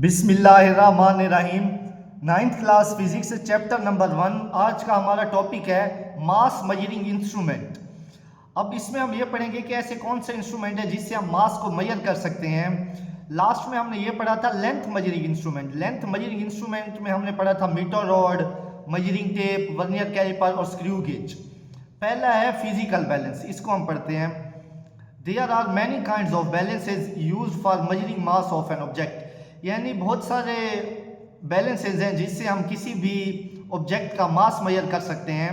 बिस्मिल्लाहिर्रहमानिर्रहीम। Ninth class physics chapter number 1। आज का हमारा टॉपिक है मास मेजरिंग इंस्ट्रूमेंट। अब इसमें हम ये पढ़ेंगे कि ऐसे कौन से इंस्ट्रूमेंट है जिससे हम मास को मेजर कर सकते हैं। लास्ट में हमने ये पढ़ा था length measuring instrument. Length measuring instrument में हमने पढ़ा था metre rod, measuring tape, vernier caliper और स्क्रू गेज। पहला है फिजिकल बैलेंस, इसको हम पढ़ते हैं। There are many kinds of balances used for measuring mass of an object. यानी बहुत सारे बैलेंसेज हैं जिससे हम किसी भी ऑब्जेक्ट का मास मेजर कर सकते हैं।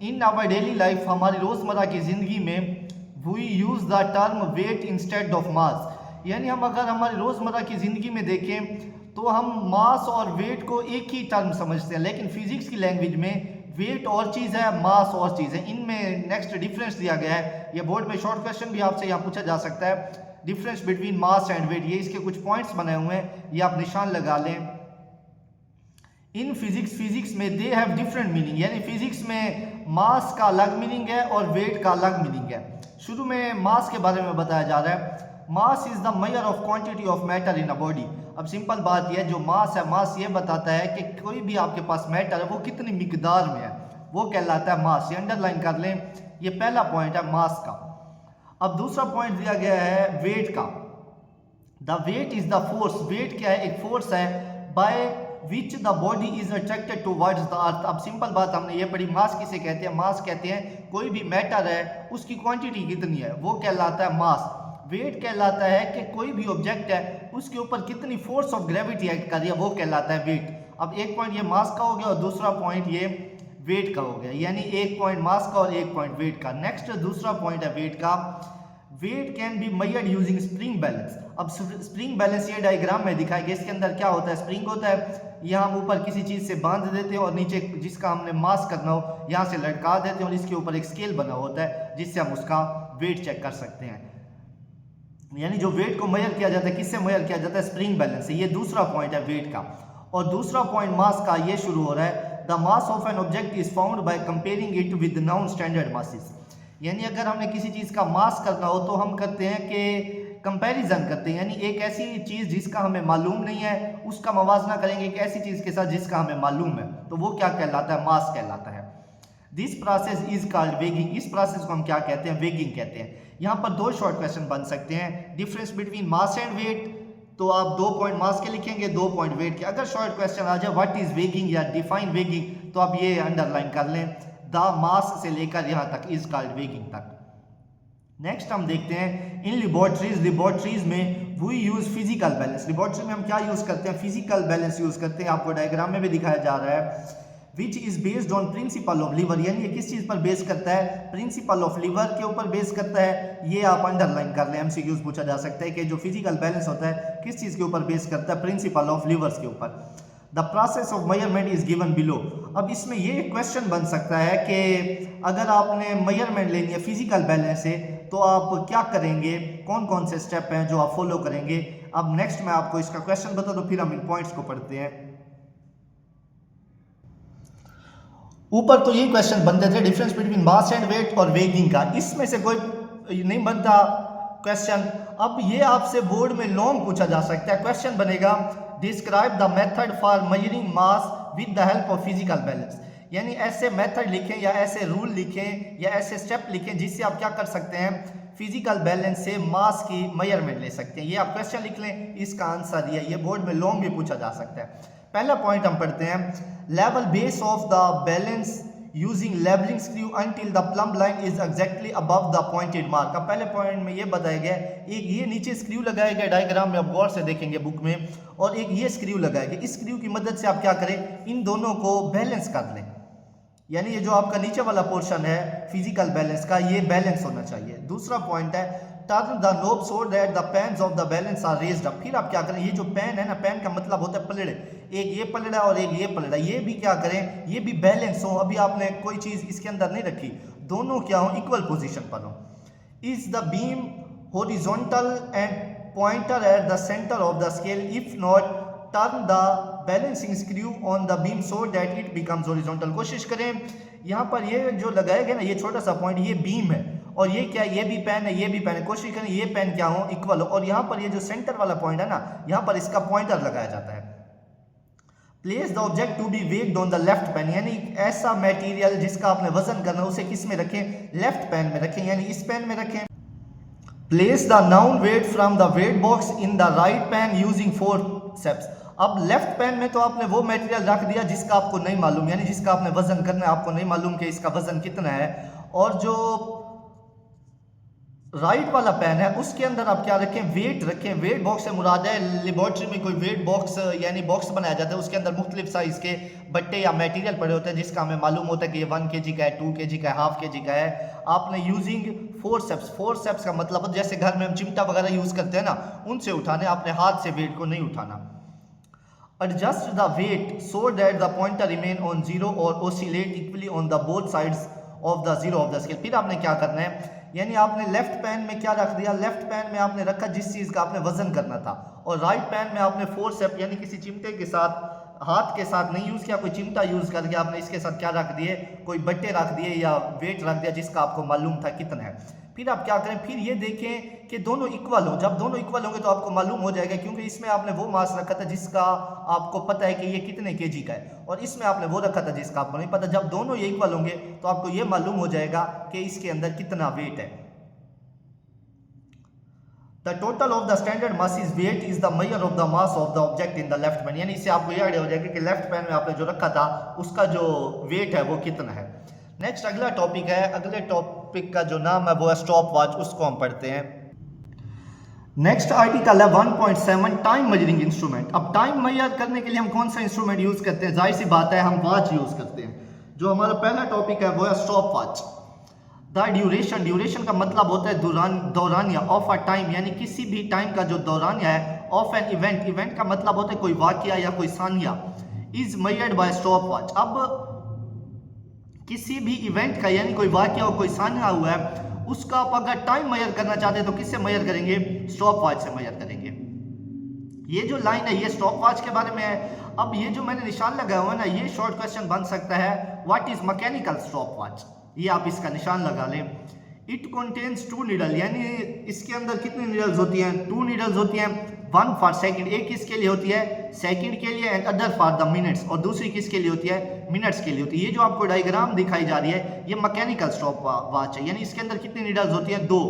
इन आवर डेली लाइफ, हमारी रोज़मर्रा की ज़िंदगी में, we use the term weight instead of mass. यानी हम अगर हमारी रोज़मर्रा की ज़िंदगी में देखें तो हम मास और वेट को एक ही टर्म समझते हैं, लेकिन फिजिक्स की लैंग्वेज में वेट और चीज़ है, मास और चीज़ है। इनमें नेक्स्ट डिफरेंस दिया गया है। ये बोर्ड में शॉर्ट क्वेश्चन भी आपसे यहाँ पूछा जा सकता है, difference between mass and weight. ये इसके कुछ पॉइंट्स बने हुए हैं, ये आप निशान लगा लें। इन फिजिक्स में दे हैव डिफरेंट मीनिंग। यानी फिजिक्स में मास का अलग मीनिंग है और वेट का अलग मीनिंग है। शुरू में मास के बारे में बताया जा रहा है। Mass is the measure of quantity of matter in a body. अब सिंपल बात यह है, जो मास है, मास ये बताता है कि कोई भी आपके पास मैटर है वो कितनी मिकदार में है, वो कहलाता है मास। ये अंडरलाइन कर लें, ये पहला पॉइंट है मास का। अब दूसरा पॉइंट दिया गया है वेट का। The weight is the force. Weight क्या है? एक फोर्स है by which the body is attracted towards the earth. अब सिंपल बात हमने ये पढ़ी, मास किसे कहते हैं? मास कहते हैं कोई भी मैटर है उसकी क्वांटिटी कितनी है, वो कहलाता है मास। वेट कहलाता है कि कोई भी ऑब्जेक्ट है उसके ऊपर कितनी फोर्स ऑफ ग्रेविटी एक्ट कर रही है, वो कहलाता है वेट। अब एक पॉइंट ये मास का हो गया और दूसरा पॉइंट ये वेट का हो गया। यानी एक पॉइंट मास का और एक पॉइंट वेट का। नेक्स्ट दूसरा पॉइंट है वेट का। Weight can be measured using spring balance. अब स्प्रिंग बैलेंस ये डायग्राम में दिखाया गया। इसके अंदर क्या होता है? स्प्रिंग होता है, यहाँ हम ऊपर किसी चीज़ से बांध देते हैं और नीचे जिसका हमने मास करना हो यहाँ से लटका देते हैं और इसके ऊपर एक स्केल बना होता है जिससे हम उसका वेट चेक कर सकते हैं। यानी जो वेट को मेजर किया जाता है, किससे मेजर किया जाता है? स्प्रिंग बैलेंस से। ये दूसरा पॉइंट है वेट का। और दूसरा पॉइंट मास का ये शुरू हो रहा है, the mass of an object is found by comparing it with noun standard masses. यानी अगर हमने किसी चीज़ का मास करना हो तो हम करते हैं कि कंपैरिजन करते हैं। यानी एक ऐसी चीज़ जिसका हमें मालूम नहीं है उसका मवाजना करेंगे एक ऐसी चीज़ के साथ जिसका हमें मालूम है, तो वो क्या कहलाता है? मास कहलाता है। This process is called weighing. इस प्रोसेस को हम क्या कहते हैं? वेगिंग कहते हैं। यहाँ पर दो शॉर्ट क्वेश्चन बन सकते हैं। Difference between mass and weight, तो आप 2 पॉइंट मास के लिखेंगे, 2 पॉइंट वेट के। अगर शॉर्ट क्वेश्चन आ जाए व्हाट इज वेगिंग या डिफाइन वेगिंग, तो आप ये अंडरलाइन कर लें, द मास से लेकर यहाँ तक इज कॉल्ड वेगिंग तक। नेक्स्ट हम देखते हैं इन लेबोरेटरीज में we use physical balance. Laboratory में हम क्या यूज करते हैं? फिजिकल बैलेंस यूज करते हैं। आपको डायग्राम में भी दिखाया जा रहा है। Which is based on principle of lever. यानी ये किस चीज पर बेस करता है? प्रिंसिपल ऑफ लीवर के ऊपर बेस करता है। ये आप अंडरलाइन कर लें, एमसीक्यूज पूछा जा सकता है कि जो फिजिकल बैलेंस होता है किस चीज के ऊपर बेस करता है? प्रिंसिपल ऑफ लीवर्स के ऊपर। The process of measurement is given below. अब इसमें ये क्वेश्चन बन सकता है कि अगर आपने मेजरमेंट लेनी है फिजिकल बैलेंस से तो आप क्या करेंगे, कौन कौन से स्टेप हैं जो आप फॉलो करेंगे। अब नेक्स्ट मैं आपको इसका क्वेश्चन बता दूं, फिर हम इन पॉइंट्स को पढ़ते हैं। ऊपर तो ये क्वेश्चन बनते थे difference between mass and weight और वेगिंग का, इसमें से कोई नहीं बनता क्वेश्चन। अब ये आपसे बोर्ड में लॉन्ग पूछा जा सकता है। क्वेश्चन बनेगा describe the method for measuring mass with the help of physical balance. यानी ऐसे मेथड लिखें या ऐसे रूल लिखें या ऐसे स्टेप लिखें जिससे आप क्या कर सकते हैं? फिजिकल बैलेंस से मास की मेजरमेंट ले सकते हैं। ये आप क्वेश्चन लिख लें, इसका आंसर ये बोर्ड में लॉन्ग भी पूछा जा सकता है। पहला पॉइंट हम पढ़ते हैं, level base of the balance using levelling screw until the plumb line is exactly above the pointed mark. अब पहले पॉइंट में ये बताया गया एक ये नीचे स्क्रू लगाया गया, डायग्राम में आप गौर से देखेंगे बुक में, और एक ये स्क्रू लगाया गया। इस स्क्रू की मदद से आप क्या करें? इन दोनों को बैलेंस कर लें। यानी ये जो आपका नीचे वाला पोर्शन है फिजिकल बैलेंस का, ये बैलेंस होना चाहिए। दूसरा पॉइंट है turn the knob so that the pans of the balance are raised up. फिर आप क्या करें? ये जो पेन है ना, पेन का मतलब होता है पलड़े, एक ये पलड़ा और एक ये पलड़ा, ये भी क्या करें? ये भी बैलेंस हो। अभी आपने कोई चीज इसके अंदर नहीं रखी, दोनों क्या हो? इक्वल पोजीशन पर हो। Is the beam horizontal and pointer at the centre of the scale, if not turn the balancing screw on the beam so that it becomes horizontal. कोशिश करें, यहाँ पर ये जो लगाया गया ना, ये छोटा सा पॉइंट, ये बीम है और ये क्या है, ये भी पेन है, ये भी पेन है। कोशिश करें ये पेन क्या हो, इक्वल हो। और यहाँ पर ये जो सेंटर वाला पॉइंट है ना, यहाँ पर इसका पॉइंटर लगाया जाता है। Place the object to be weighed on the left pan, यानी ऐसा मटेरियल जिसका आपने वजन करना उसे किस में रखें, लेफ्ट पेन में रखें, यानी इस पेन में रखें। Place the known weight from the weight box in the right pan using forceps. अब लेफ्ट पेन में तो आपने वो मटेरियल रख दिया जिसका आपको नहीं मालूम, यानी जिसका आपने वजन करना है, आपको नहीं मालूम कि इसका वजन कितना है। और जो राइट वाला पेन है उसके अंदर आप क्या रखें, वेट रखें। वेट बॉक्स से मुराद है लेबोरेटरी में कोई वेट बॉक्स यानी बॉक्स बनाया जाता है, उसके अंदर मुख्तलिफ साइज के बट्टे या मटेरियल पड़े होते हैं जिसका हमें मालूम होता है कि ये 1 kg का है, 2 kg का है, हाफ kg का है। आपने यूजिंग फोर्सेप्स, फोर्सेप्स का मतलब जैसे घर में हम चिमटा वगैरह यूज करते हैं ना, उनसे उठाने, आपने हाथ से वेट को नहीं उठाना। Adjust the weight so that the pointer remain on zero और oscillate equally on the both sides of the zero of the scale. फिर आपने क्या करना है, यानी आपने लेफ्ट पेन में क्या रख दिया, लेफ्ट पेन में आपने रखा जिस चीज का आपने वजन करना था, और राइट पेन में आपने फोर्सेप यानी किसी चिमटे के साथ, हाथ के साथ नहीं यूज किया, कोई चिमटा यूज करके आपने इसके साथ क्या रख दिए, कोई बट्टे रख दिए या वेट रख दिया जिसका आपको मालूम था कितना है। फिर आप क्या करें, फिर ये देखें कि दोनों इक्वल हो। जब दोनों इक्वल होंगे तो आपको मालूम हो जाएगा, क्योंकि इसमें आपने वो मास रखा था जिसका आपको पता है कि ये कितने केजी का है, और इसमें आपने वो रखा था जिसका आपको नहीं पता। जब दोनों ये इक्वल होंगे तो आपको ये मालूम हो जाएगा कि इसके अंदर कितना वेट है। The total of the standard mass is weight is the measure of the mass of the object in the left pen, यानी इससे आपको ये आइडिया हो जाएगा कि लेफ्ट पेन में आपने जो रखा था उसका जो वेट है वो कितना है। नेक्स्ट अगला टॉपिक है, अगले टॉपिक का जो नाम है वो है स्टॉप वॉच, उसको हम पढ़ते हैं। नेक्स्ट आर्टिकल है 1.7 टाइम मेजरिंग इंस्ट्रूमेंट। अब टाइम मेजर करने के लिए हम कौन सा इंस्ट्रूमेंट यूज करते हैं, जाहिर सी बात है हम वॉच यूज करते हैं। जो हमारा पहला टॉपिक है वो है stop watch. The duration, duration का मतलब होता है दौरानिया ऑफ अ टाइम, यानी किसी भी टाइम का जो दौरानिया है, ऑफ एन इवेंट, इवेंट का मतलब होता है कोई वाकया या कोई Sania, is measured by stop watch. अब किसी भी इवेंट का यानी कोई वाकया और कोई सानिया हुआ है उसका आप अगर टाइम मेजर करना चाहते हैं तो किससे मेजर करेंगे, स्टॉप वॉच से मेजर करेंगे। ये जो लाइन है ये स्टॉप वॉच के बारे में है। अब ये जो मैंने निशान लगाया हुआ है ना, ये शॉर्ट क्वेश्चन बन सकता है, what is mechanical stop watch, ये आप इसका निशान लगा लें। इट कंटेन्स 2 नीडल, यानी इसके अंदर कितनी नीडल्स होती हैं, 2 नीडल्स होती हैं। 1 फॉर सेकंड, एक किसके लिए होती है, सेकंड के लिए, and other for the minutes, और दूसरी किसके लिए होती है, मिनट्स के लिए होती है। ये जो आपको डायग्राम दिखाई जा रही है ये मैकेनिकल स्टॉप वॉच है, यानी इसके अंदर कितनी नीडल्स होती हैं, 2।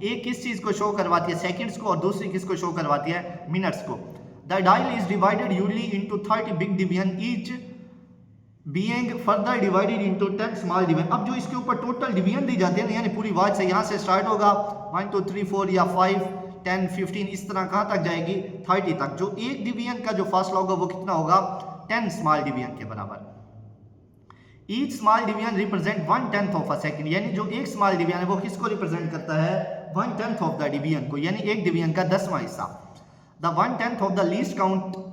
एक किस चीज को शो करवाती है, सेकंड्स को, और दूसरी किसको शो करवाती है, मिनट्स को। The dial is divided usually into 30 big division, each being further divided into 10 small division. अब जो इसके ऊपर टोटल डिवीजन दी जाती है ना, यानी पूरी वॉच से यहाँ से स्टार्ट होगा 1 2 3 4 या 5 10 15 इस तरह कहाँ तक जाएगी, 30 तक। जो एक डिवीजन का जो फासला होगा वो कितना होगा, 10 स्मॉल डिवीजन के बराबर। Each small division represent 1/10 of a second, यानी जो एक स्मॉल डिवीजन है वो किसको रिप्रेजेंट करता है, 1/10 ऑफ द डिवीजन को, यानी एक डिवीजन का 10वां हिस्सा। The 1/10 of the least count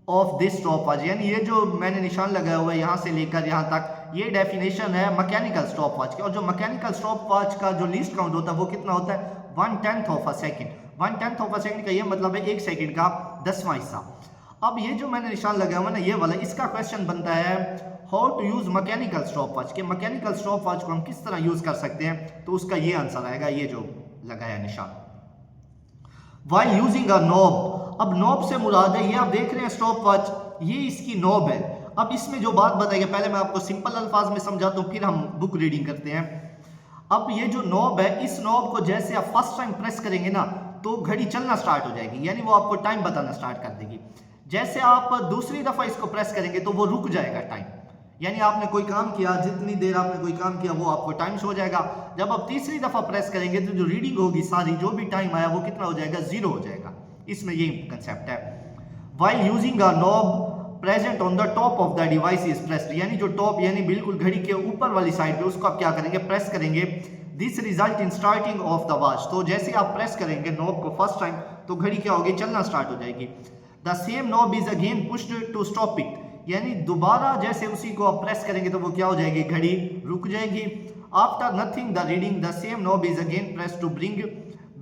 of this stop watch, यानी ये जो मैंने निशान लगाया हुआ है यहाँ से लेकर यहाँ तक, ये डेफिनेशन है मैकेनिकल स्टॉप वॉच की। और जो मैकेनिकल स्टॉप वॉच का जो लीस्ट काउंट होता है वो कितना होता है, 1/10 of a second. 1/10 of a second का ये मतलब है एक सेकंड का 10वां हिस्सा। अब ये जो मैंने निशान लगाया हुआ है ना ये वाला, इसका क्वेश्चन बनता है how to use mechanical stopwatch, के मैकेनिकल स्टॉप वॉच को हम किस तरह यूज कर सकते हैं, तो उसका ये आंसर आएगा, ये जो लगाया निशान। व्हाइल यूजिंग अ नॉब, अब नॉब से मुराद है, ये आप देख रहे हैं स्टॉप वॉच, ये इसकी नॉब है। अब इसमें जो बात बताइए, पहले मैं आपको सिंपल अल्फाज में समझाता हूँ फिर हम बुक रीडिंग करते हैं। अब ये जो नॉब है, इस नॉब को जैसे आप फर्स्ट टाइम प्रेस करेंगे ना तो घड़ी चलना स्टार्ट हो जाएगी, यानी वो आपको टाइम बताना स्टार्ट कर देगी। जैसे आप दूसरी दफा इसको प्रेस करेंगे तो वो रुक जाएगा टाइम, यानी आपने कोई काम किया, जितनी देर आपने कोई काम किया वो आपको टाइम शो हो जाएगा। जब आप तीसरी दफा प्रेस करेंगे तो जो रीडिंग होगी सारी, जो भी टाइम आया वो कितना हो जाएगा, 0 हो जाएगा। इसमें यही कंसेप्ट है। While using a knob present on the top of the device is pressed, यानी जो टॉप यानी बिल्कुल घड़ी के ऊपर वाली साइड पे, उसको आप क्या करेंगे, प्रेस करेंगे। This result in starting of the watch, तो जैसे आप प्रेस करेंगे नॉब को फर्स्ट टाइम तो घड़ी क्या होगी, चलना स्टार्ट हो जाएगी। The same knob is again pushed to stop it, यानी दोबारा जैसे उसी को आप प्रेस करेंगे तो वो क्या हो जाएगी, घड़ी रुक जाएगी। After noting the reading the same knob is again press to bring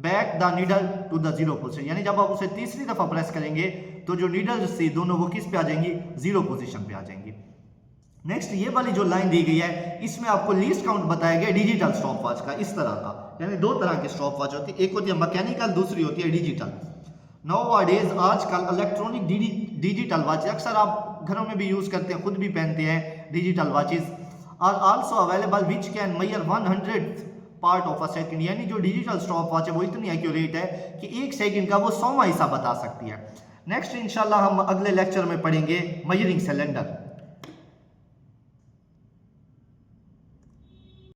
back the needle to the 0 position, यानी जब आप उसे तीसरी दफा प्रेस करेंगे तो जो नीडल्स थी दोनों वो किस पे आ जाएंगी, 0 पोजीशन पे आ जाएंगी। नेक्स्ट ये वाली जो लाइन दी गई है इसमें आपको लीस्ट काउंट बताया गया डिजिटल स्टॉप वॉच का, इस तरह का, यानी दो तरह की स्टॉप वॉच होती है, एक होती है मैकेनिकल, दूसरी होती है डिजिटल। नाउअडेज आजकल इलेक्ट्रॉनिक डिजिटल वॉच अक्सर आप घरों में भी यूज करते हैं, खुद भी पहनते हैं digital watches, are also available which can measure 100 part of a second, यानी जो डिजिटल स्टॉप वॉच है वो इतनी एक्यूरेट है कि एक सेकंड का वो 100वां हिस्सा बता सकती है। नेक्स्ट इंशाल्लाह हम अगले लेक्चर में पढ़ेंगे मेजरिंग सिलेंडर।